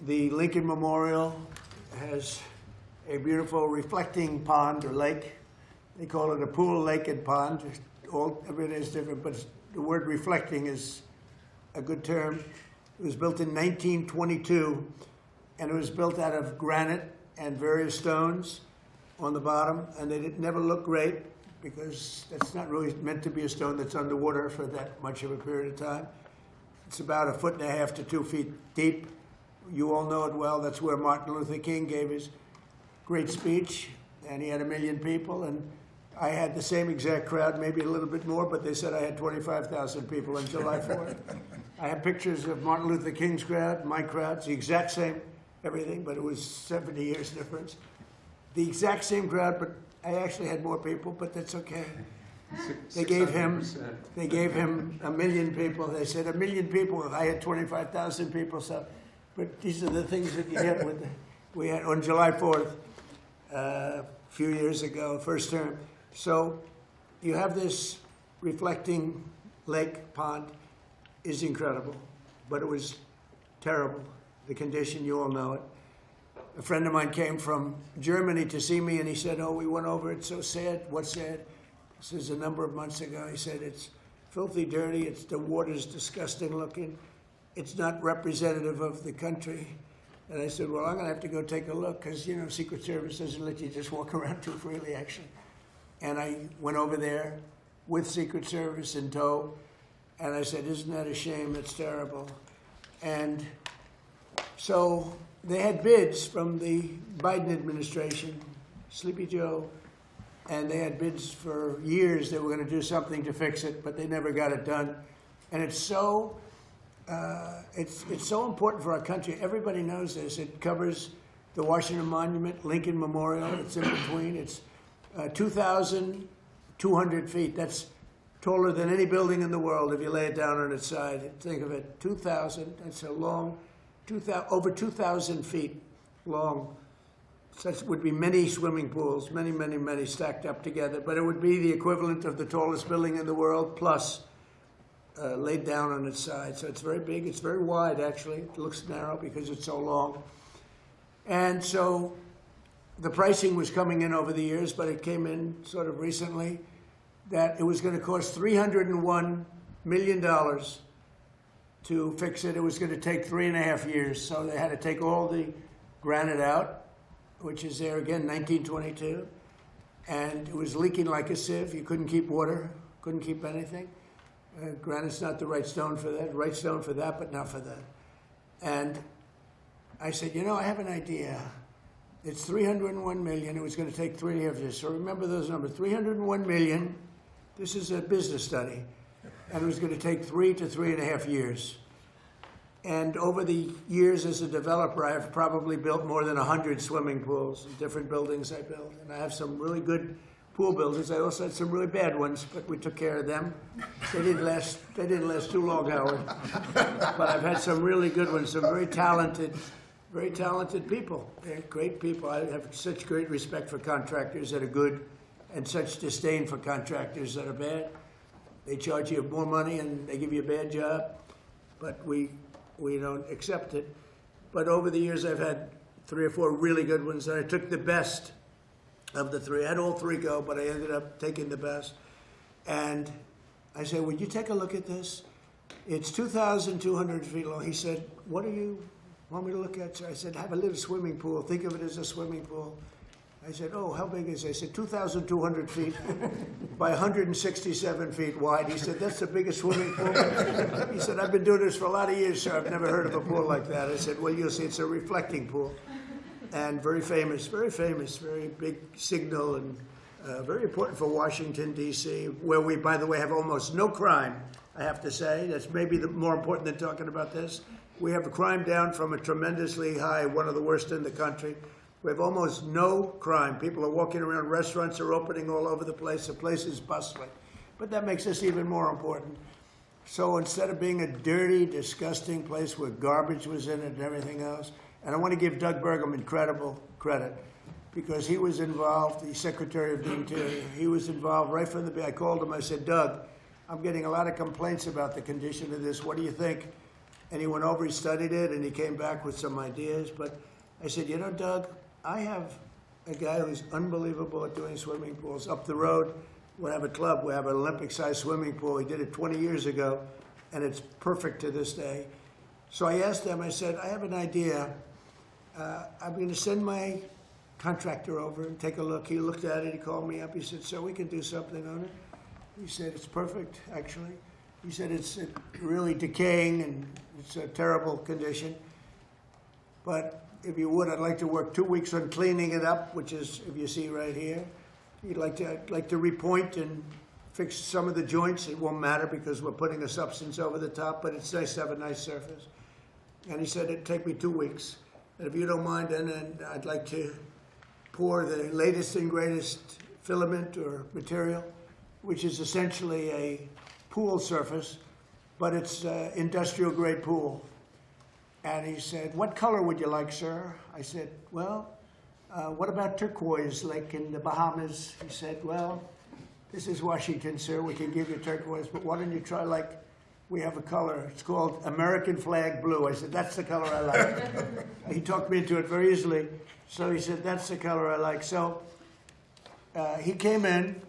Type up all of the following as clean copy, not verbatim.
The Lincoln Memorial has a beautiful reflecting pond or lake. They call it a pool, lake, and pond. Everything is different, but the word reflecting is a good term. It was built in 1922, and it was built out of granite and various stones on the bottom, and they never look great because that's not really meant to be a stone that's underwater for that much of a period of time. It's about 1.5 to 2 feet deep. You all know it well. That's where Martin Luther King gave his great speech, and he had 1 million people, and I had the same exact crowd, maybe a little bit more, but they said I had 25,000 people on July 4th. I have pictures of Martin Luther King's crowd, my crowd. It's the exact same everything, but it was 70 years difference. The exact same crowd, but I actually had more people, but that's okay. They gave him 1 million people. They said 1 million people. I had 25,000 people. So, but these are the things that you get with. We had on July 4th, a few years ago, first term. So, you have this reflecting lake pond is incredible, but it was terrible. The condition, you all know it. A friend of mine came from Germany to see me, and he said, "Oh, we went over. It's so sad." What's sad? This is a number of months ago. He said, "It's filthy dirty. The water's disgusting looking. It's not representative of the country." And I said, "Well, I'm going to have to go take a look because, you know, Secret Service doesn't let you just walk around too freely, actually." And I went over there with Secret Service in tow, and I said, "Isn't that a shame? It's terrible." And so they had bids from the Biden administration, Sleepy Joe, and they had bids for years. They were going to do something to fix it, but they never got it done. And it's so important for our country. Everybody knows this. It covers the Washington Monument, Lincoln Memorial. It's in between. It's 2,200 feet. That's taller than any building in the world if you lay it down on its side. Think of it, 2,000. That's a long, over 2,000 feet long. Such would be many swimming pools, many, many, many stacked up together. But it would be the equivalent of the tallest building in the world, plus laid down on its side. So it's very big. It's very wide, actually. It looks narrow because it's so long. And so the pricing was coming in over the years, but it came in sort of recently that it was going to cost $301 million to fix it. It was going to take 3.5 years. So they had to take all the granite out, which is there again, 1922. And it was leaking like a sieve. You couldn't keep water, couldn't keep anything. Granite's not the right stone for that. Right stone for that, but not for that. And I said, you know, I have an idea. It's $301 million. It was going to take 3.5 years. So remember those numbers. $301 million. This is a business study. And it was going to take 3 to 3.5 years. And over the years as a developer, I have probably built more than 100 swimming pools, different buildings I built. And I have some really good pool builders. I also had some really bad ones, but we took care of them. They didn't last too long, Howard. But I've had some really good ones, some very talented people. They're great people. I have such great respect for contractors that are good and such disdain for contractors that are bad. They charge you more money and they give you a bad job, but we don't accept it. But over the years, I've had 3 or 4 really good ones, and I took the best of the 3. I had all 3 go, but I ended up taking the best. And I said, would you take a look at this? It's 2,200 feet long. He said, what do you want me to look at? So I said, have a little swimming pool. Think of it as a swimming pool. I said, oh, how big is it? I said, 2,200 feet by 167 feet wide. He said, that's the biggest swimming pool. He said, I've been doing this for a lot of years, sir. I've never heard of a pool like that. I said, well, you'll see, it's a reflecting pool. And very famous, very big signal, and very important for Washington, D.C., where we, by the way, have almost no crime, I have to say. That's maybe more important than talking about this. We have a crime down from a tremendously high, one of the worst in the country. We have almost no crime. People are walking around, restaurants are opening all over the place. The place is bustling. But that makes this even more important. So instead of being a dirty, disgusting place where garbage was in it and everything else, and I want to give Doug Burgum incredible credit because he was involved, the Secretary of the Interior. He was involved right from the beginning. I called him. I said, Doug, I'm getting a lot of complaints about the condition of this. What do you think? And he went over, he studied it, and he came back with some ideas. But I said, you know, Doug, I have a guy who's unbelievable at doing swimming pools. Up the road, we have a club, we have an Olympic-sized swimming pool. He did it 20 years ago, and it's perfect to this day. So I asked him, I said, I have an idea. I'm going to send my contractor over and take a look. He looked at it, he called me up, he said, so we can do something on it. He said, it's perfect, actually. He said, it's really decaying and it's a terrible condition. But if you would, I'd like to work 2 weeks on cleaning it up, which is, if you see right here. I'd like to repoint and fix some of the joints. It won't matter because we're putting a substance over the top, but it's nice to have a nice surface. And he said, it'd take me 2 weeks. And if you don't mind, then I'd like to pour the latest and greatest filament or material, which is essentially a pool surface, but it's industrial grade pool. And he said, what color would you like, sir? I said, well, what about turquoise, like in the Bahamas? He said, well, this is Washington, sir. We can give you turquoise, but why don't you try, like, we have a color. It's called American flag blue. I said, that's the color I like. He talked me into it very easily. So he said, that's the color I like. So he came in,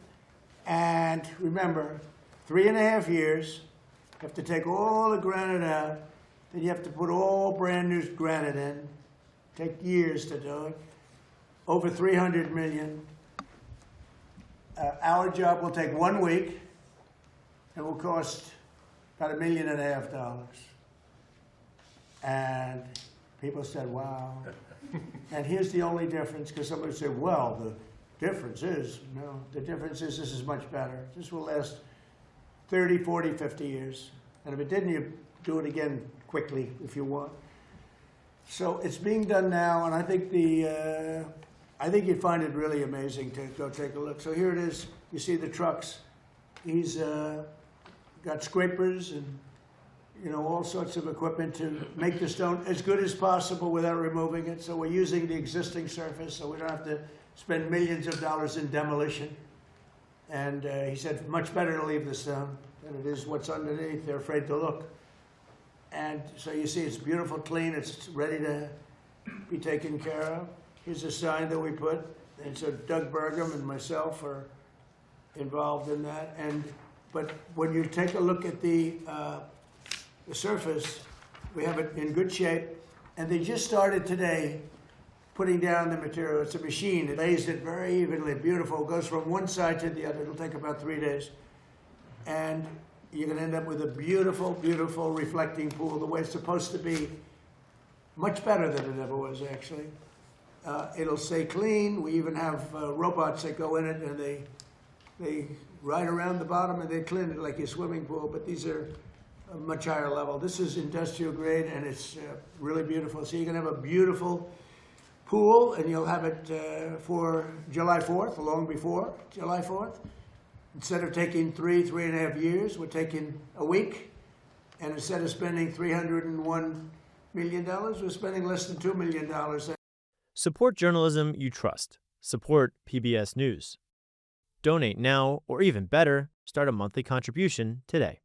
and remember, 3.5 years. You have to take all the granite out. Then you have to put all brand new granite in. Take years to do it. Over 300 million. Our job will take 1 week and will cost about $1.5 million. And people said, wow. And here's the only difference, because somebody said, well, the difference is, no, the difference is this is much better. This will last 30, 40, 50 years. And if it didn't, you do it again quickly if you want. So it's being done now, and I think I think you'd find it really amazing to go take a look. So here it is. You see the trucks. He's got scrapers and, you know, all sorts of equipment to make the stone as good as possible without removing it. So we're using the existing surface, so we don't have to spend millions of dollars in demolition. And he said, much better to leave the stone than it is what's underneath. They're afraid to look. And so you see it's beautiful, clean, it's ready to be taken care of. Here's a sign that we put. And so Doug Burgum and myself are involved in that. But when you take a look at the surface, we have it in good shape. And they just started today putting down the material. It's a machine. It lays it very evenly, beautiful. It goes from one side to the other. It'll take about 3 days. And you're going to end up with a beautiful, beautiful reflecting pool, the way it's supposed to be. Much better than it ever was, actually. It'll stay clean. We even have robots that go in it, and they ride around the bottom, and they clean it like a swimming pool, but these are a much higher level. This is industrial grade, and it's really beautiful. So you're going to have a beautiful pool, and you'll have it for July 4th, long before July 4th. Instead of taking 3.5 years, we're taking a week. And instead of spending $301 million, we're spending less than $2 million. Support journalism you trust. Support PBS News. Donate now, or even better, start a monthly contribution today.